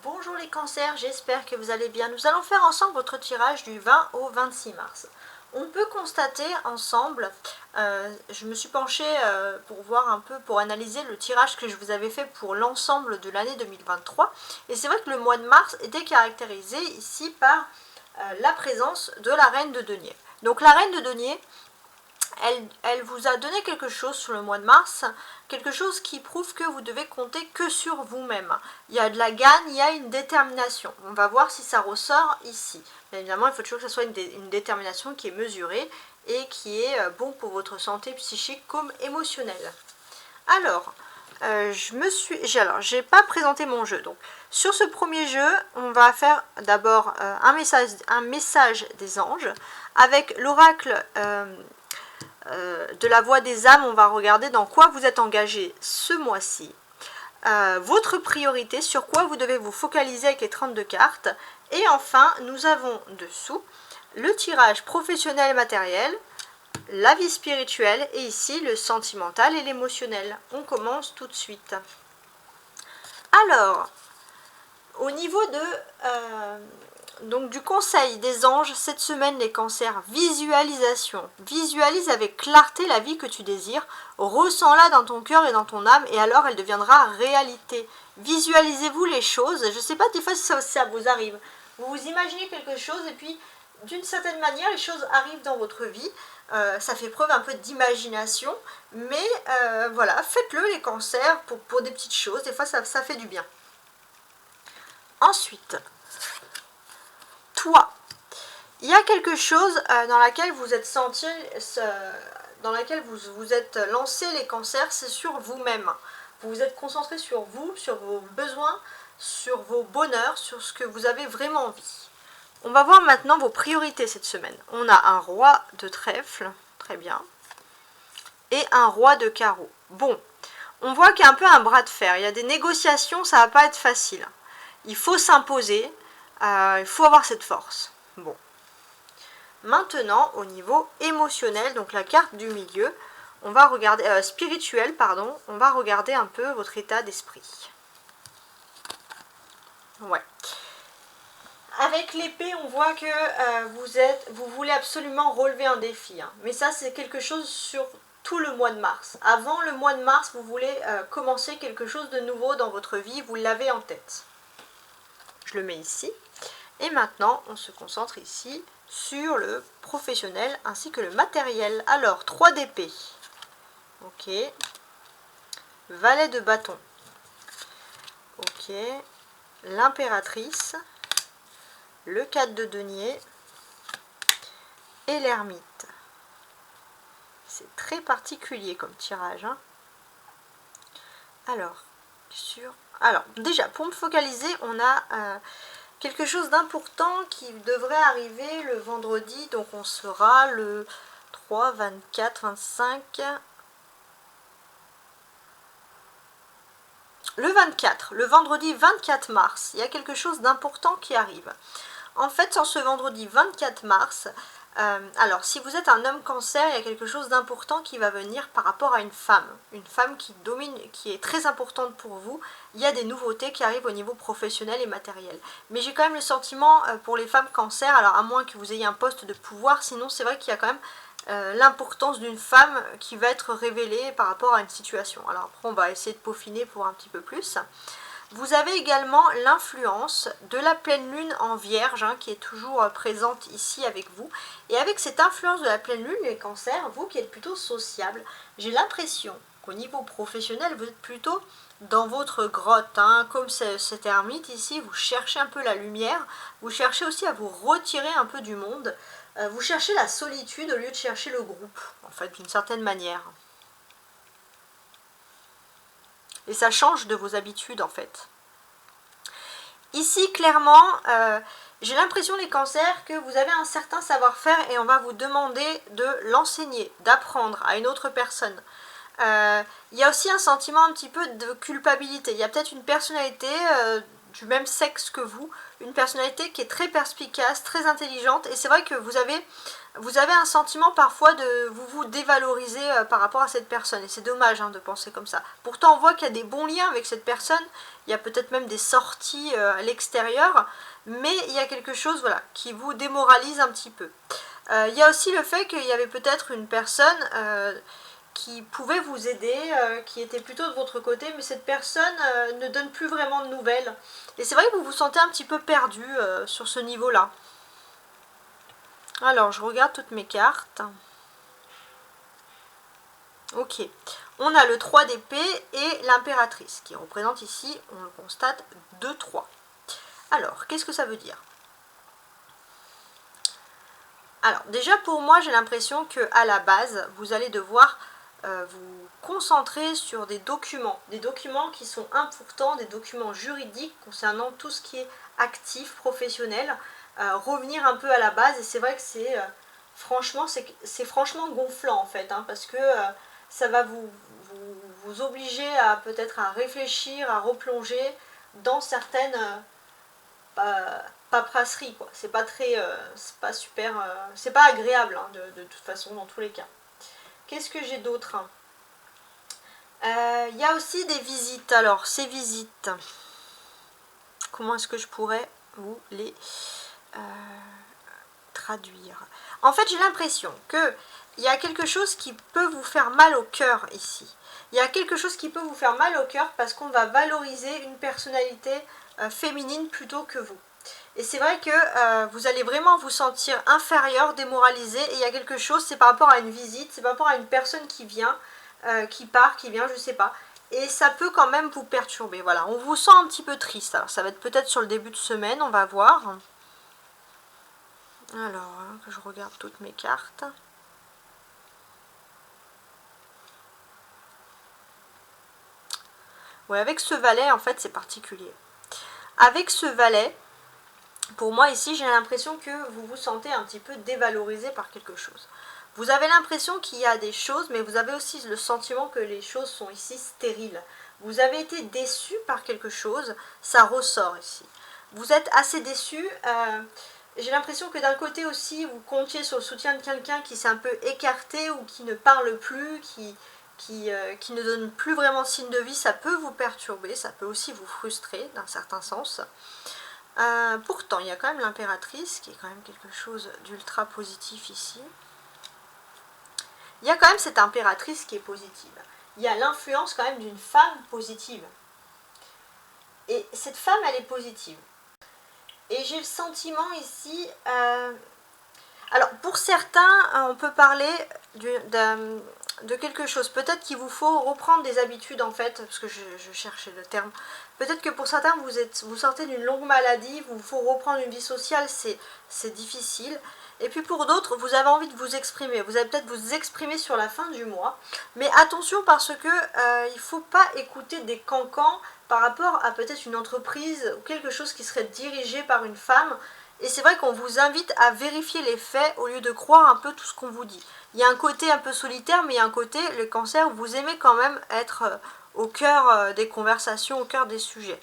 Bonjour les cancers, j'espère que vous allez bien. Nous allons faire ensemble votre tirage du 20 au 26 mars. On peut constater ensemble, je me suis penchée pour voir un peu, pour analyser le tirage que je vous avais fait pour l'ensemble de l'année 2023. Et c'est vrai que le mois de mars était caractérisé ici par la présence de la reine de denier. Donc la reine de denier, elle vous a donné quelque chose sur le mois de mars, quelque chose qui prouve que vous devez compter que sur vous-même. Il y a de la gagne, il y a une détermination. On va voir si ça ressort ici. Bien évidemment, il faut toujours que ce soit une détermination qui est mesurée et qui est bon pour votre santé psychique comme émotionnelle. Alors, j'ai pas présenté mon jeu. Donc, sur ce premier jeu, on va faire d'abord un message des anges avec l'oracle de la voix des âmes. On va regarder dans quoi vous êtes engagé ce mois-ci, votre priorité, sur quoi vous devez vous focaliser avec les 32 cartes. Et enfin, nous avons dessous le tirage professionnel et matériel, la vie spirituelle et ici le sentimental et l'émotionnel. On commence tout de suite. Alors, au niveau donc du conseil des anges, cette semaine les cancers, visualisation. Visualise avec clarté la vie que tu désires, ressens-la dans ton cœur et dans ton âme et alors elle deviendra réalité. Visualisez-vous les choses, je ne sais pas des fois si ça vous arrive. Vous vous imaginez quelque chose et puis d'une certaine manière les choses arrivent dans votre vie. Ça fait preuve un peu d'imagination, mais voilà, faites-le les cancers pour des petites choses, des fois ça fait du bien. Ensuite, toi, il y a quelque chose dans laquelle vous êtes senti, dans laquelle vous êtes lancé les cancers, c'est sur vous-même. Vous vous êtes concentré sur vous, sur vos besoins, sur vos bonheurs, sur ce que vous avez vraiment envie. On va voir maintenant vos priorités cette semaine. On a un roi de trèfle, très bien, et un roi de carreau. Bon, on voit qu'il y a un peu un bras de fer. Il y a des négociations, ça ne va pas être facile. Il faut s'imposer, il faut avoir cette force. Bon. Maintenant, au niveau émotionnel, donc la carte du milieu, on va regarder, spirituel, pardon, on va regarder un peu votre état d'esprit. Ouais. Avec l'épée, on voit que vous voulez absolument relever un défi. Hein. Mais ça, c'est quelque chose sur tout le mois de mars. Avant le mois de mars, vous voulez commencer quelque chose de nouveau dans votre vie, vous l'avez en tête. Je le mets ici. Et maintenant, on se concentre ici sur le professionnel ainsi que le matériel. Alors, 3 d'épée. Ok. Valet de bâton. Ok. L'impératrice. Le 4 de denier. Et l'ermite. C'est très particulier comme tirage. Hein. Alors, déjà, pour me focaliser, on a quelque chose d'important qui devrait arriver le vendredi. Donc, on sera le 3, 24, 25... Le 24, le vendredi 24 mars, il y a quelque chose d'important qui arrive. En fait, sur ce vendredi 24 mars, alors si vous êtes un homme cancer, il y a quelque chose d'important qui va venir par rapport à une femme qui domine, qui est très importante pour vous. Il y a des nouveautés qui arrivent au niveau professionnel et matériel. Mais j'ai quand même le sentiment pour les femmes cancer, alors à moins que vous ayez un poste de pouvoir, sinon c'est vrai qu'il y a quand même l'importance d'une femme qui va être révélée par rapport à une situation. Alors après on va essayer de peaufiner pour un petit peu plus. Vous avez également l'influence de la pleine lune en vierge qui est toujours présente ici avec vous. Et avec cette influence de la pleine lune, les cancers, vous qui êtes plutôt sociable, j'ai l'impression qu'au niveau professionnel, vous êtes plutôt dans votre grotte. Comme cet ermite ici, vous cherchez un peu la lumière, vous cherchez aussi à vous retirer un peu du monde. Vous cherchez la solitude au lieu de chercher le groupe, en fait, d'une certaine manière. Et ça change de vos habitudes, en fait. Ici, clairement, j'ai l'impression, les cancers, que vous avez un certain savoir-faire et on va vous demander de l'enseigner, d'apprendre à une autre personne. Il y a aussi un sentiment un petit peu de culpabilité. Il y a peut-être une personnalité du même sexe que vous, une personnalité qui est très perspicace, très intelligente, et c'est vrai que vous avez un sentiment parfois de vous dévaloriser par rapport à cette personne, et c'est dommage de penser comme ça. Pourtant on voit qu'il y a des bons liens avec cette personne, il y a peut-être même des sorties à l'extérieur, mais il y a quelque chose voilà, qui vous démoralise un petit peu. Il y a aussi le fait qu'il y avait peut-être une personne qui pouvait vous aider, qui était plutôt de votre côté, mais cette personne ne donne plus vraiment de nouvelles. Et c'est vrai que vous vous sentez un petit peu perdu sur ce niveau-là. Alors, je regarde toutes mes cartes. Ok. On a le 3 d'épée et l'impératrice, qui représente ici, on le constate, 2-3. Alors, qu'est-ce que ça veut dire? Alors, déjà pour moi, j'ai l'impression qu'à la base, vous allez devoir vous concentrer sur des documents qui sont importants, des documents juridiques concernant tout ce qui est actif, professionnel, revenir un peu à la base, et c'est vrai que c'est franchement gonflant en fait, parce que ça va vous obliger à peut-être à réfléchir, à replonger dans certaines paperasseries, quoi. C'est pas très, c'est pas super, c'est pas agréable de toute façon dans tous les cas. Qu'est-ce que j'ai d'autre? Il y a aussi des visites. Alors, ces visites, comment est-ce que je pourrais vous les traduire? En fait, j'ai l'impression qu'il y a quelque chose qui peut vous faire mal au cœur ici. Il y a quelque chose qui peut vous faire mal au cœur parce qu'on va valoriser une personnalité féminine plutôt que vous. Et c'est vrai que vous allez vraiment vous sentir inférieur, démoralisé, et il y a quelque chose, c'est par rapport à une visite, c'est par rapport à une personne qui vient, qui part, qui vient, je sais pas. Et ça peut quand même vous perturber, voilà. On vous sent un petit peu triste, alors ça va être peut-être sur le début de semaine, on va voir. Alors, que je regarde toutes mes cartes. Ouais, avec ce valet, en fait, c'est particulier. Avec ce valet, pour moi ici, j'ai l'impression que vous vous sentez un petit peu dévalorisé par quelque chose. Vous avez l'impression qu'il y a des choses, mais vous avez aussi le sentiment que les choses sont ici stériles. Vous avez été déçu par quelque chose, ça ressort ici. Vous êtes assez déçu. J'ai l'impression que d'un côté aussi, vous comptiez sur le soutien de quelqu'un qui s'est un peu écarté ou qui ne parle plus, qui ne donne plus vraiment signe de vie. Ça peut vous perturber, ça peut aussi vous frustrer d'un certain sens. Pourtant, il y a quand même l'impératrice qui est quand même quelque chose d'ultra positif ici. Il y a quand même cette impératrice qui est positive. Il y a l'influence quand même d'une femme positive. Et cette femme, elle est positive. Et j'ai le sentiment ici... alors, pour certains, on peut parler de quelque chose. Peut-être qu'il vous faut reprendre des habitudes, en fait, parce que je cherchais le terme. Peut-être que pour certains, vous sortez d'une longue maladie, il vous faut reprendre une vie sociale, c'est difficile. Et puis pour d'autres, vous avez envie de vous exprimer. Vous allez peut-être vous exprimer sur la fin du mois. Mais attention, parce que il ne faut pas écouter des cancans par rapport à peut-être une entreprise ou quelque chose qui serait dirigé par une femme. Et c'est vrai qu'on vous invite à vérifier les faits au lieu de croire un peu tout ce qu'on vous dit. Il y a un côté un peu solitaire, mais il y a un côté, le cancer, où vous aimez quand même être au cœur des conversations, au cœur des sujets.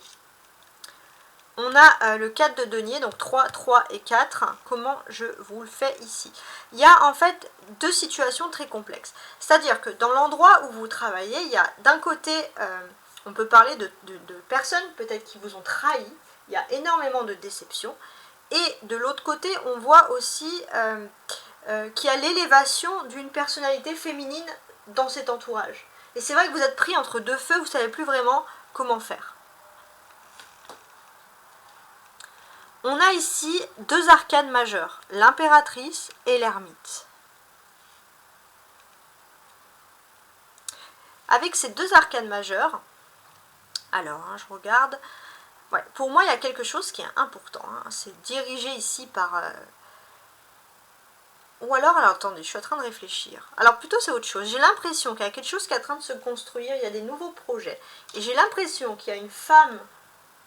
On a le 4 de denier, donc 3, 3 et 4. Comment je vous le fais ici? Il y a en fait deux situations très complexes. C'est-à-dire que dans l'endroit où vous travaillez, il y a d'un côté, on peut parler de personnes peut-être qui vous ont trahi. Il y a énormément de déceptions. Et de l'autre côté, on voit aussi qu'il y a l'élévation d'une personnalité féminine dans cet entourage. Et c'est vrai que vous êtes pris entre deux feux, vous ne savez plus vraiment comment faire. On a ici deux arcanes majeures, l'impératrice et l'ermite. Avec ces deux arcanes majeures, alors je regarde, ouais, pour moi il y a quelque chose qui est important, c'est dirigé ici par... Ou alors attendez, je suis en train de réfléchir. Alors plutôt c'est autre chose, j'ai l'impression qu'il y a quelque chose qui est en train de se construire, il y a des nouveaux projets. Et j'ai l'impression qu'il y a une femme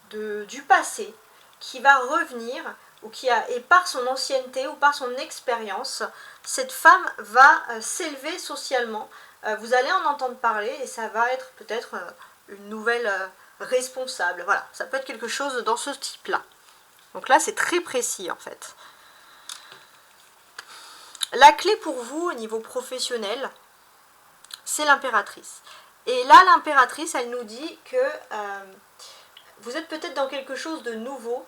du passé qui va revenir, ou et par son ancienneté ou par son expérience, cette femme va s'élever socialement. Vous allez en entendre parler et ça va être peut-être une nouvelle responsable. Voilà, ça peut être quelque chose dans ce type-là. Donc là, c'est très précis en fait. La clé pour vous au niveau professionnel, c'est l'impératrice. Et là, l'impératrice, elle nous dit que vous êtes peut-être dans quelque chose de nouveau.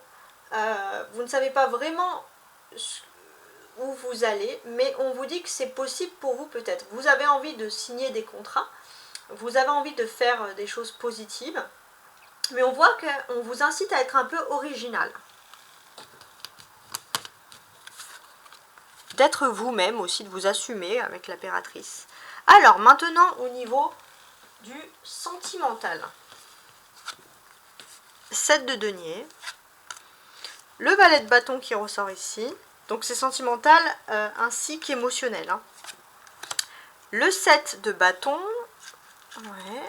Vous ne savez pas vraiment où vous allez, mais on vous dit que c'est possible pour vous peut-être. Vous avez envie de signer des contrats, vous avez envie de faire des choses positives, mais on voit qu'on vous incite à être un peu original. D'être vous-même aussi, de vous assumer avec l'impératrice. Alors, maintenant au niveau du sentimental. 7 de denier. Le valet de bâton qui ressort ici. Donc c'est sentimental ainsi qu'émotionnel. Hein. Le 7 de bâton. Ouais.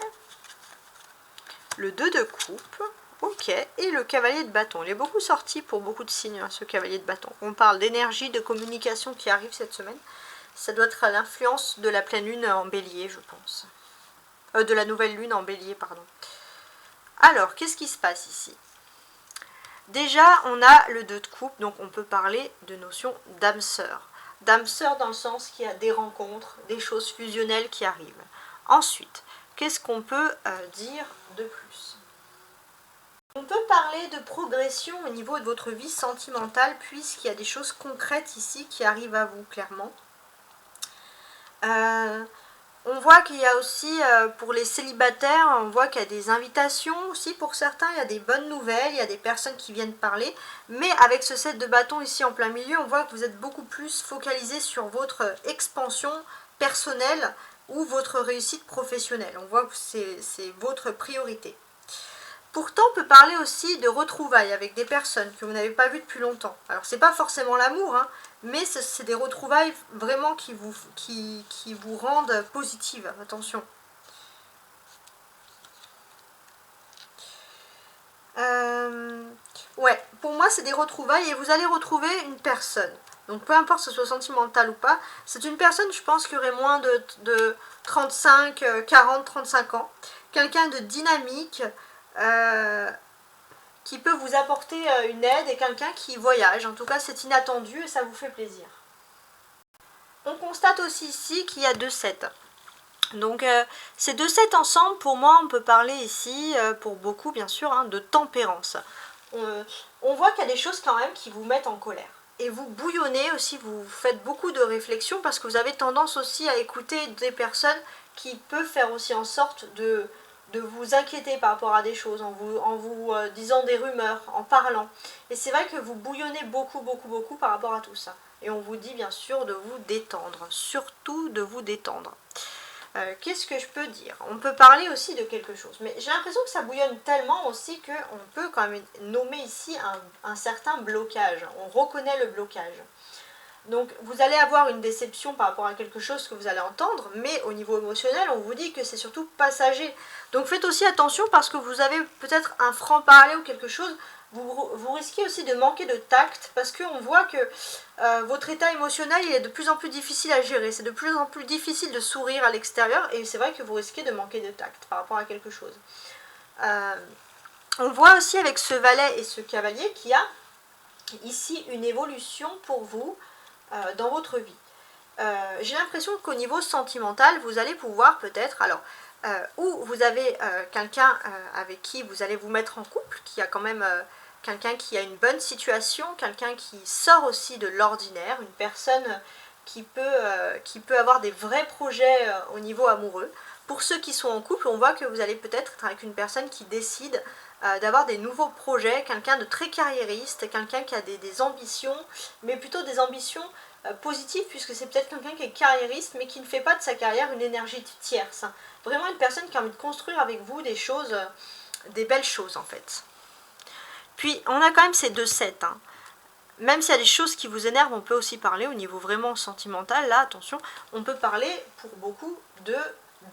Le 2 de coupe. Ok. Et le cavalier de bâton. Il est beaucoup sorti pour beaucoup de signes, hein, ce cavalier de bâton. On parle d'énergie, de communication qui arrive cette semaine. Ça doit être à l'influence de la pleine lune en bélier, je pense. De la nouvelle lune en bélier, pardon. Alors, qu'est-ce qui se passe ici? Déjà, on a le 2 de coupe, donc on peut parler de notion d'âme sœur. D'âme sœur dans le sens qu'il y a des rencontres, des choses fusionnelles qui arrivent. Ensuite, qu'est-ce qu'on peut dire de plus? On peut parler de progression au niveau de votre vie sentimentale, puisqu'il y a des choses concrètes ici qui arrivent à vous, clairement. On voit qu'il y a aussi, pour les célibataires, on voit qu'il y a des invitations aussi pour certains, il y a des bonnes nouvelles, il y a des personnes qui viennent parler. Mais avec ce 7 de bâton ici en plein milieu, on voit que vous êtes beaucoup plus focalisé sur votre expansion personnelle ou votre réussite professionnelle. On voit que c'est votre priorité. Pourtant, on peut parler aussi de retrouvailles avec des personnes que vous n'avez pas vues depuis longtemps. Alors, c'est pas forcément l'amour, hein, mais c'est des retrouvailles vraiment qui vous rendent positive. Attention. Ouais, pour moi, c'est des retrouvailles et vous allez retrouver une personne. Donc, peu importe que ce soit sentimental ou pas, c'est une personne, je pense, qui aurait moins de 35, 40, 35 ans. Quelqu'un de dynamique, qui peut vous apporter une aide et quelqu'un qui voyage. En tout cas, c'est inattendu et ça vous fait plaisir. On constate aussi ici qu'il y a 2 7. Donc, ces 2 7 ensemble, pour moi, on peut parler ici, pour beaucoup bien sûr, hein, de tempérance. On voit qu'il y a des choses quand même qui vous mettent en colère. Et vous bouillonnez aussi, vous faites beaucoup de réflexions parce que vous avez tendance aussi à écouter des personnes qui peuvent faire aussi en sorte de vous inquiéter par rapport à des choses, en vous disant des rumeurs, en parlant. Et c'est vrai que vous bouillonnez beaucoup par rapport à tout ça. Et on vous dit bien sûr de vous détendre, surtout de vous détendre. Qu'est-ce que je peux dire? On peut parler aussi de quelque chose, mais j'ai l'impression que ça bouillonne tellement aussi qu'on peut quand même nommer ici un certain blocage. On reconnaît le blocage. Donc vous allez avoir une déception par rapport à quelque chose que vous allez entendre, mais au niveau émotionnel, on vous dit que c'est surtout passager. Donc faites aussi attention parce que vous avez peut-être un franc-parler ou quelque chose, vous risquez aussi de manquer de tact parce qu'on voit que votre état émotionnel il est de plus en plus difficile à gérer, c'est de plus en plus difficile de sourire à l'extérieur et c'est vrai que vous risquez de manquer de tact par rapport à quelque chose. On voit aussi avec ce valet et ce cavalier qu'il y a ici une évolution pour vous dans votre vie. J'ai l'impression qu'au niveau sentimental, vous allez pouvoir peut-être, alors, ou vous avez quelqu'un avec qui vous allez vous mettre en couple, qui a quand même quelqu'un qui a une bonne situation, quelqu'un qui sort aussi de l'ordinaire, une personne qui peut avoir des vrais projets au niveau amoureux. Pour ceux qui sont en couple, on voit que vous allez peut-être être avec une personne qui décide d'avoir des nouveaux projets, quelqu'un de très carriériste, quelqu'un qui a des ambitions, mais plutôt des ambitions positives, puisque c'est peut-être quelqu'un qui est carriériste, mais qui ne fait pas de sa carrière une énergie tierce. Vraiment une personne qui a envie de construire avec vous des choses, des belles choses en fait. Puis on a quand même ces 2 7, hein. Même s'il y a des choses qui vous énervent, on peut aussi parler au niveau vraiment sentimental, là attention, on peut parler pour beaucoup de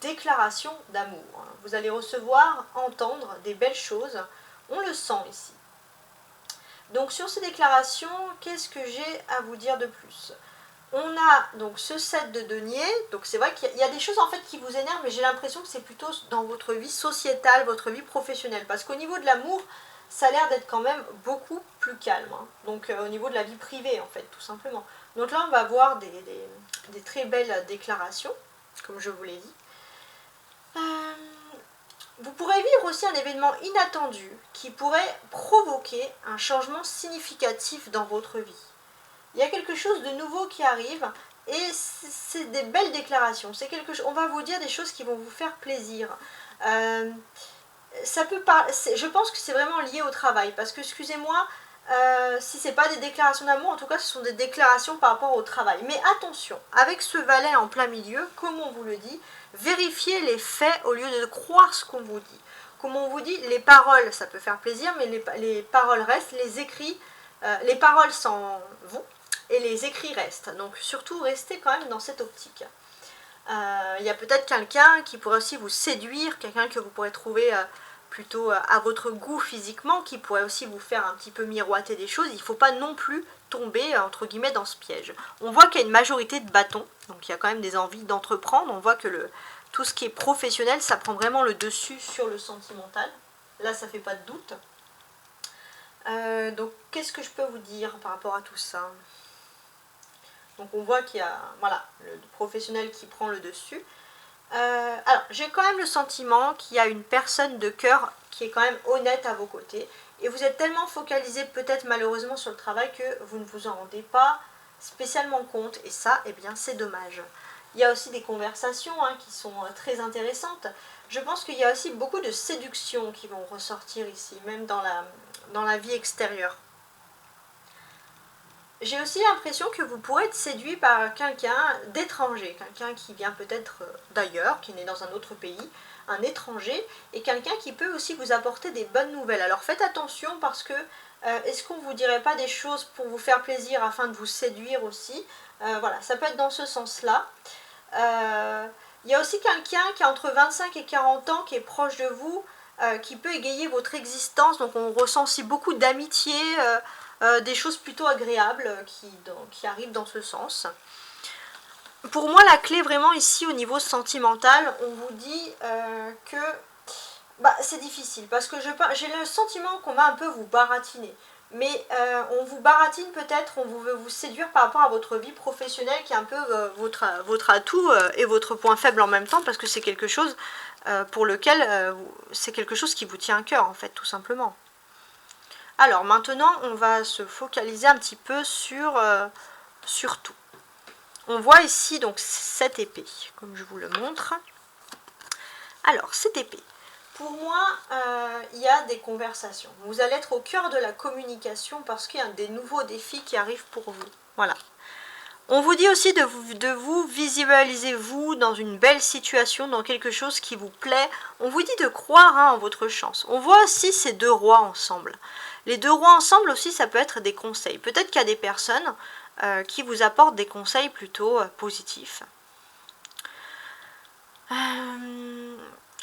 déclaration d'amour. Vous allez recevoir, entendre des belles choses, on le sent ici. Donc sur ces déclarations, qu'est-ce que j'ai à vous dire de plus? On a donc ce 7 de denier, donc c'est vrai qu'il y a des choses en fait qui vous énervent, mais j'ai l'impression que c'est plutôt dans votre vie sociétale, votre vie professionnelle, parce qu'au niveau de l'amour, ça a l'air d'être quand même beaucoup plus calme, hein. Donc au niveau de la vie privée en fait, tout simplement. Donc là on va voir des très belles déclarations, comme je vous l'ai dit. Vous pourrez vivre aussi un événement inattendu qui pourrait provoquer un changement significatif dans votre vie. Il y a quelque chose de nouveau qui arrive et c'est des belles déclarations. C'est quelque chose, on va vous dire des choses qui vont vous faire plaisir. Ça peut je pense que c'est vraiment lié au travail parce que, excusez-moi, si ce n'est pas des déclarations d'amour, en tout cas ce sont des déclarations par rapport au travail. Mais attention, avec ce valet en plein milieu, comme on vous le dit, vérifiez les faits au lieu de croire ce qu'on vous dit. Comme on vous dit, les paroles, ça peut faire plaisir, mais les paroles restent, les écrits, les paroles s'en vont et les écrits restent. Donc surtout, restez quand même dans cette optique. Il y a peut-être quelqu'un qui pourrait aussi vous séduire, quelqu'un que vous pourrez trouver plutôt à votre goût physiquement, qui pourrait aussi vous faire un petit peu miroiter des choses. Il ne faut pas non plus tomber entre guillemets dans ce piège. On voit qu'il y a une majorité de bâtons, donc il y a quand même des envies d'entreprendre. On voit que tout ce qui est professionnel, ça prend vraiment le dessus sur le sentimental. Là, ça ne fait pas de doute. Donc qu'est-ce que je peux vous dire par rapport à tout ça? Donc on voit qu'il y a voilà, le professionnel qui prend le dessus. Alors j'ai quand même le sentiment qu'il y a une personne de cœur qui est quand même honnête à vos côtés. Et vous êtes tellement focalisé peut-être malheureusement sur le travail que vous ne vous en rendez pas spécialement compte. Et ça, eh bien c'est dommage. Il y a aussi des conversations qui sont très intéressantes. Je pense qu'il y a aussi beaucoup de séduction qui vont ressortir ici, même dans la vie extérieure. J'ai aussi l'impression que vous pourrez être séduit par quelqu'un d'étranger, quelqu'un qui vient peut-être d'ailleurs, qui est né dans un autre pays, un étranger, et quelqu'un qui peut aussi vous apporter des bonnes nouvelles. Alors faites attention parce que est-ce qu'on ne vous dirait pas des choses pour vous faire plaisir afin de vous séduire aussi? Voilà, ça peut être dans ce sens-là. Il y a aussi quelqu'un qui a entre 25 et 40 ans, qui est proche de vous, qui peut égayer votre existence, donc on ressent aussi beaucoup d'amitié, des choses plutôt agréables qui arrivent dans ce sens. Pour moi, la clé vraiment ici au niveau sentimental, on vous dit que c'est difficile parce que j'ai le sentiment qu'on va un peu vous baratiner. Mais on vous baratine peut-être, on veut vous séduire par rapport à votre vie professionnelle qui est un peu votre atout et votre point faible en même temps parce que c'est quelque chose pour lequel c'est quelque chose qui vous tient à cœur en fait tout simplement. Alors maintenant, on va se focaliser un petit peu sur tout. On voit ici donc cette épée, comme je vous le montre. Alors, cette épée, pour moi, il y a des conversations. Vous allez être au cœur de la communication parce qu'il y a des nouveaux défis qui arrivent pour vous. Voilà. On vous dit aussi de vous visualiser vous dans une belle situation, dans quelque chose qui vous plaît. On vous dit de croire en votre chance. On voit aussi ces deux rois ensemble. Les deux rois ensemble aussi, ça peut être des conseils. Peut-être qu'il y a des personnes qui vous apportent des conseils plutôt positifs.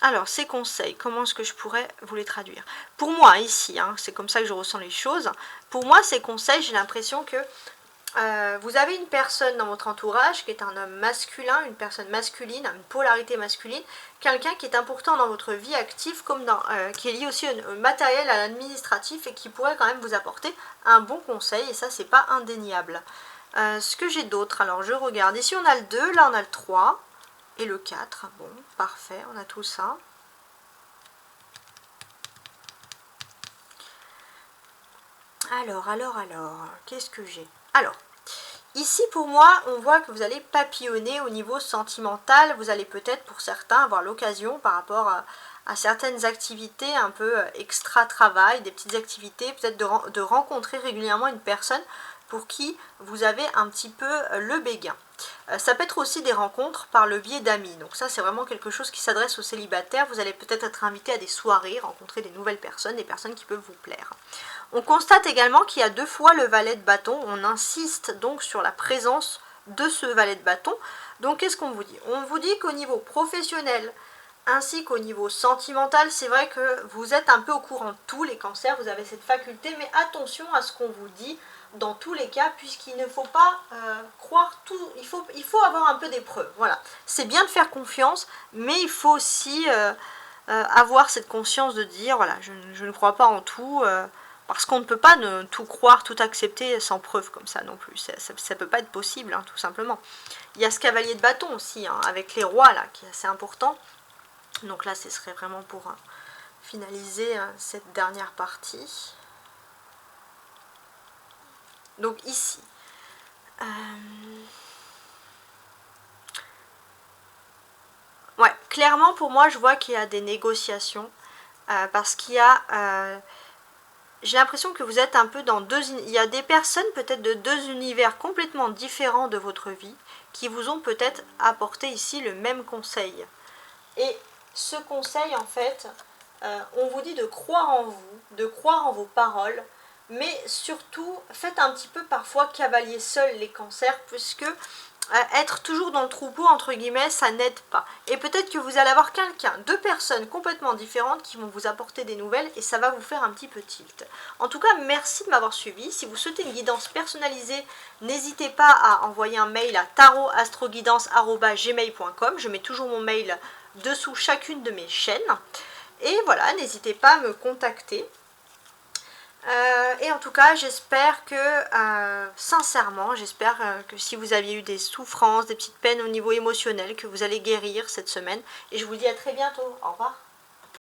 Alors, ces conseils, comment est-ce que je pourrais vous les traduire? Pour moi, ici, c'est comme ça que je ressens les choses. Pour moi, ces conseils, j'ai l'impression que vous avez une personne dans votre entourage qui est un homme masculin, une personne masculine, une polarité masculine, quelqu'un qui est important dans votre vie active, comme qui est lié aussi au matériel, à l'administratif et qui pourrait quand même vous apporter un bon conseil, et ça c'est pas indéniable. Ce que j'ai d'autre, alors je regarde, ici on a le 2, là on a le 3 et le 4, bon, parfait, on a tout ça. Alors, qu'est-ce que j'ai? Alors, ici pour moi, on voit que vous allez papillonner au niveau sentimental. Vous allez peut-être pour certains avoir l'occasion par rapport à certaines activités un peu extra-travail, des petites activités, peut-être de rencontrer régulièrement une personne pour qui vous avez un petit peu le béguin. Ça peut être aussi des rencontres par le biais d'amis. Donc ça, c'est vraiment quelque chose qui s'adresse aux célibataires. Vous allez peut-être être invité à des soirées, rencontrer des nouvelles personnes, des personnes qui peuvent vous plaire. On constate également qu'il y a 2 fois le valet de bâton. On insiste donc sur la présence de ce valet de bâton. Donc qu'est-ce qu'on vous dit? On vous dit qu'au niveau professionnel, ainsi qu'au niveau sentimental. C'est vrai que vous êtes un peu au courant de tout, les cancers, vous avez cette faculté, mais attention à ce qu'on vous dit dans tous les cas, puisqu'il ne faut pas croire tout, il faut avoir un peu des preuves. Voilà, c'est bien de faire confiance, mais il faut aussi avoir cette conscience de dire, voilà, je ne crois pas en tout, parce qu'on ne peut pas tout croire, tout accepter sans preuve comme ça non plus. Ça ne peut pas être possible, hein, tout simplement. Il y a ce cavalier de bâton aussi, hein, avec les rois, là, qui est assez important. Donc là, ce serait vraiment pour finaliser cette dernière partie. Donc ici, ouais, clairement pour moi, je vois qu'il y a des négociations, parce qu'il y a... j'ai l'impression que vous êtes un peu dans deux... Il y a des personnes peut-être de deux univers complètement différents de votre vie qui vous ont peut-être apporté ici le même conseil. Et ce conseil, en fait, on vous dit de croire en vous, de croire en vos paroles, mais surtout, faites un petit peu parfois cavalier seul les cancers, puisque être toujours dans le troupeau, entre guillemets, ça n'aide pas. Et peut-être que vous allez avoir quelqu'un, deux personnes complètement différentes qui vont vous apporter des nouvelles et ça va vous faire un petit peu tilt. En tout cas, merci de m'avoir suivi. Si vous souhaitez une guidance personnalisée, n'hésitez pas à envoyer un mail à tarotastroguidance@gmail.com. Je mets toujours mon mail dessous chacune de mes chaînes. Et voilà, n'hésitez pas à me contacter. Et en tout cas, j'espère que, sincèrement, j'espère que si vous aviez eu des souffrances, des petites peines au niveau émotionnel, que vous allez guérir cette semaine. Et je vous dis à très bientôt. Au revoir.